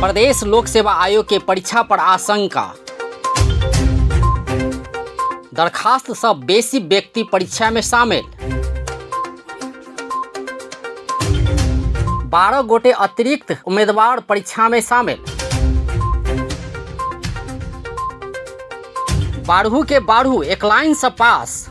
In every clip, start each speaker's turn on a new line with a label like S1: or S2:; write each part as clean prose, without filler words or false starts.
S1: प्रदेश लोक सेवा आयोग के परीक्षा पर आशंका। दरखास्त से बेसी व्यक्ति परीक्षा में शामिल। 12 गोटे अतिरिक्त उम्मीदवार परीक्षा में शामिल। 12 के 12 एक लाइन से पास।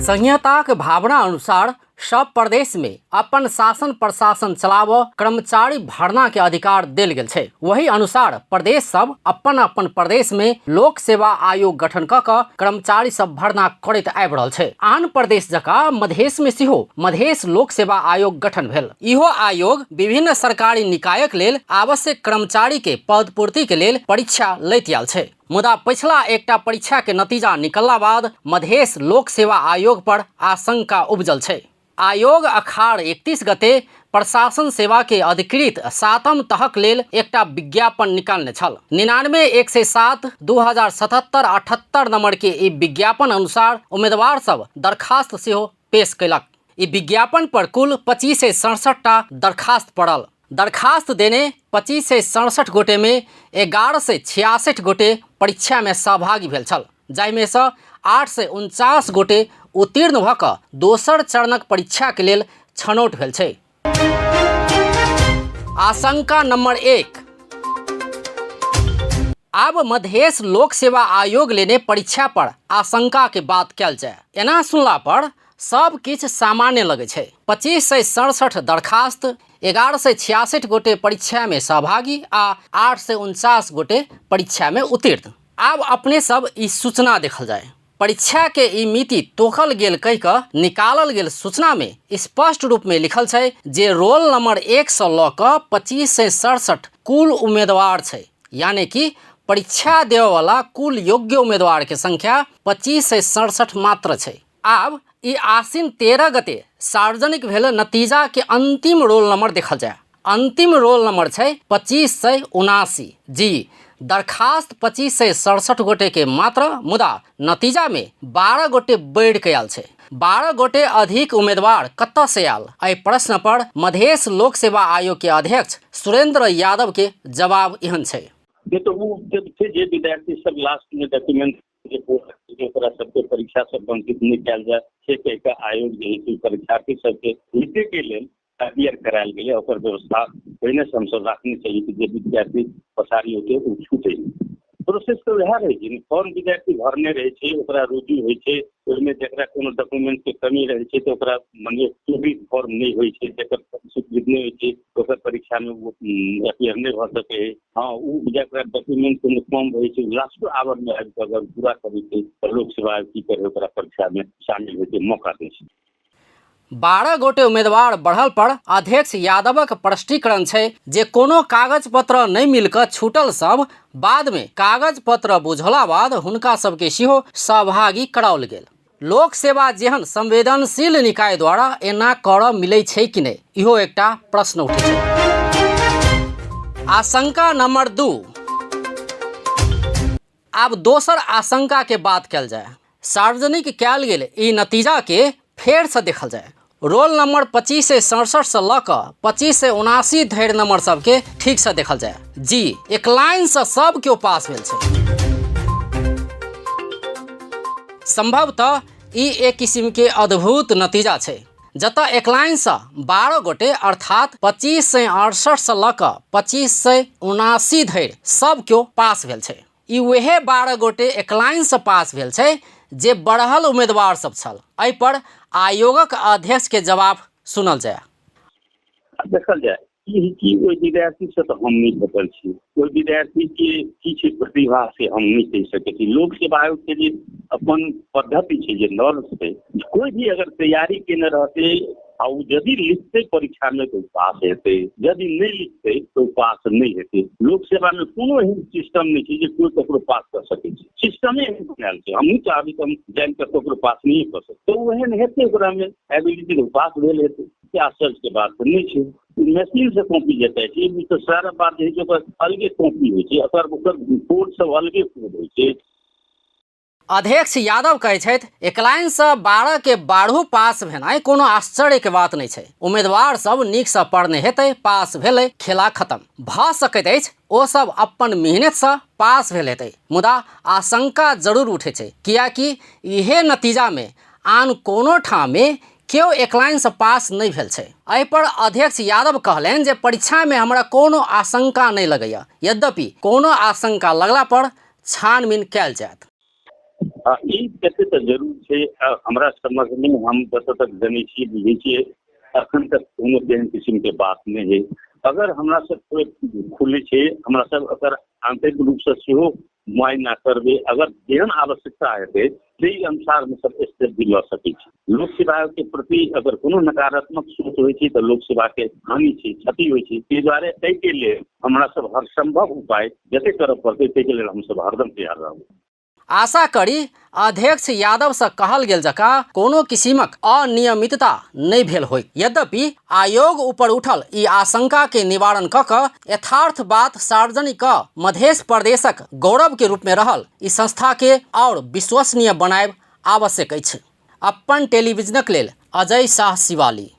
S1: संहिता के भावना अनुसार सब प्रदेश में अपन शासन प्रशासन चलाव कर्मचारी भरना के अधिकार देल गेल छै। वही अनुसार प्रदेश सब अपन अपन प्रदेश में लोक सेवा आयोग गठन क कर्मचारी सब भरना करैत आबि रहल छै। आन प्रदेश जकाँ मधेश में सेहो मधेश लोक सेवा आयोग गठन भेल। इहो आयोग विभिन्न सरकारी निकायक लेल आवश्यक कर्मचारी के पद पूर्ति के लेल परीक्षा लैत आयल छै। मुदा पिछला एकटा परीक्षा के नतीजा निकलला बाद मधेश लोक सेवा आयोग पर आशंका उपजल छै। आयोग अखाड़ 31 गते प्रशासन सेवा के अधिकृत 7म तहक लेल एकटा विज्ञापन निकालने छल। 99/107/2077-78 नंबर के ई विज्ञापन अनुसार उम्मीदवार सब दरखास्त सेहो पेश कयलक। ई विज्ञापन पर कुल 25 से 67 टा दरखास्त पड़ल। दरखास्त देने 25 से 67 गोटे में 11 से 66 गोटे परीक्षा में सहभागी भेल छल, जाहिमे से 8 से 49 गोटे उत्तीर्ण भ क दोसर चरणक परीक्षा के लेल छनौट भेल छै। आशंका नंबर 1। अब मधेश लोक सेवा आयोग लेने परीक्षा पर आशंका के बात कल जाए। एना सुनला पर सब किछ सामान्य लगे छै। 25 से 67 दरखास्त, 11 से 66 गोटे परीक्षा में सहभागी आ 8 से 49 गोटे परीक्षा में उत्तीर्ण। अब अपने सब ई सूचना देखल जाए। परीक्षा के ई मिति तोकल गेल कह क निकालल गेल सूचना में स्पष्ट रूप में लिखल छै जे रोल नंबर 1 से ल क 25 से 67 कुल उम्मीदवार छै, यानी कि परीक्षा देवे वाला कुल योग्य उम्मीदवार के संख्या 25 से 67 मात्र छै। अब ई आसिन 13 गते सार्वजनिक भेल नतीजा के अंतिम रोल नंबर देखल जाए। अंतिम रोल नंबर छै 25 से 79। जी, दरखास्त 25 से 67 गोटे के मात्र, मुदा नतीजा में 12 गोटे बढ़ के आयल छै। 12 गोटे अधिक उम्मीदवार कतऽ से आयल? एहि प्रश्न पर मधेश लोक सेवा आयोग के अध्यक्ष सुरेंद्र यादव के जवाब एहन छै।
S2: ये तो वो जे विद्यार्थी सब लास्ट में डॉक्यूमेंट ओकरा सबके परीक्षा सब वंचित नहीं कयल जाए से कह के आयोग जे परीक्षार्थी सबके लिखे के लेल क्लियर करायल गेलै। ओकर व्यवस्था पहिने से हमसब राखने चाहिए कि जे विद्यार्थी पछाड़ी होते ओ छूटे। प्रोसेस तो वह रहे छै, फॉर्म विद्यार्थी भरने रहे छै, ओकरा रुजू होइ छै, ओहिमे जकरा कोनो डॉक्यूमेंट के कमी रहे छै तो ओकरा माने भी फॉर्म नहीं होइ छै, जकर स्वीकृत नहीं होइ छै ओकर परीक्षा में वो अपीयर नहीं भ सके। हाँ, उ जकरा डॉक्यूमेंट कोनो कम होइ छै लास्ट आवर में आबि कऽ अगर पूरा करै छै तो लोक सेवा की करे ओकरा परीक्षा में शामिल होइ के मौका दै छै।
S1: 12 गोटे उम्मीदवार बढ़ल पर अध्यक्ष यादवक प्रश्नीकरण छै जे कोनो कागज पत्र नहीं मिलकर छूटल सब बाद में कागज पत्र बुझला बाद हुनका सबके सेहो सहभागी कराओल गेल। लोक सेवा जेहन संवेदनशील निकाय द्वारा एना करऽ मिलै छै कि नहीं, इहो एकटा प्रश्न उठे छै। आशंका नंबर 2। अब दोसर आशंका के बात कल जाए। सार्वजनिक कयल गेल ई नतीजा के फेर से देखल जाए। रोल नंबर 25 से 67 से ल क 25 से 79 धरि नंबर सबके ठीक से देखल जाए। जी, एक लाइन से सब केओ पास भेल छै। संभवतः ई एक किस्म के अद्भुत नतीजा छै जतऽ एक लाइन से 12 गोटे अर्थात 25 से 68 से ल क 25 से 79 धरि सब केओ पास भेल छै। ई वहे 12 गोटे एक लाइन से पास भेल छै जे बढ़ल उम्मीदवार सब छल। एहि पर आयोगक अध्यक्ष के जवाब सुनल जाए।
S2: देखल जाए कि ओहि विद्यार्थी से तो हम नहीं भेटल छी, ओहि विद्यार्थी के की प्रतिभा से हम नहीं कह सके छी। लोक सेवा आयोग के जे अपन पद्धति छै, जे नॉर्म्स छै, कोई भी अगर तैयारी केने रहते आ यदि लिखते परीक्षा में तो पास हेतै, यदि नहीं लिखते तो पास नहीं हेतै। लोक सेवा में कोनो एहन सिस्टम नहीं छै जे कोई ककरो पास कर सकै छै। सिस्टमे एहन बनायल छै, हम नहीं चाहबै कि हम जान के ककरो पास नहीं कर सकते। तो ओहन हेतै, ओकरा में एबिलिटी पास भेल हेतै, क्या आश्चर्य के बात नहीं छै। मशीन से कॉपी जेतै छै, ई तो सारा बात है जो अलगे कॉपी होइ छै, ओकर कोड सब अलगे कोड होइ छै।
S1: अध्यक्ष यादव कहै छथि 1 लाइन से 12 के 12 पास भेनाइ कोनो आश्चर्य के बात नहीं छै। उम्मीदवार सब नीक से पढ़ने हेतै, पास भेलै, खेला खत्म भ सकैत अछि। ओ सब अपन मेहनत से पास भेल हेतै, मुदा आशंका जरूर उठे छै, कियाकि इहे नतीजा में आन कोनो ठाम में केओ 1 लाइन से पास नहीं भेल छै। एहि पर अध्यक्ष यादव कहलनि जे परीक्षा में हमरा कोनो आशंका नहीं लगैया, यद्यपि कोनो आशंका लगला पर छानबीन कयल जायत।
S2: ई कते तऽ जरूर छै। हमरा समझ में हम जतऽ तक जनै छियै बुझै छियै अखन तक कोनो एहन किस्म के बात नहीं है। अगर हमरा सब खुले छै, हमरा सब अगर आंतरिक रूप से सेहो मुआयना करबै, अगर जेहन आवश्यकता हेतै ताहि अनुसार में सब स्टेप भी लऽ सकै छी। लोक सेवा के प्रति अगर कोनो नकारात्मक सोच होइ छै तऽ लोक सेवा के हानि छै, क्षति होइ छै। ताहि दुआरे एहिके लेल हमरा सब हर संभव उपाय जते करऽ पड़तै ताहिके लेल हम सब हरदम तैयार रहबै।
S1: आशा करी अध्यक्ष यादव से कहल गेल जकाँ कोनो किसिमक अनियमितता नहीं भेल होय। यद्यपि आयोग ऊपर उठल ई आशंका के निवारण क यथार्थ बात सार्वजनिक मध्य प्रदेशक गौरव के रूप में रहल ई संस्था के और विश्वसनीय बनाएब आवश्यक अछि। अपन टेलीविजनक लेल अजय शाह शिवाली।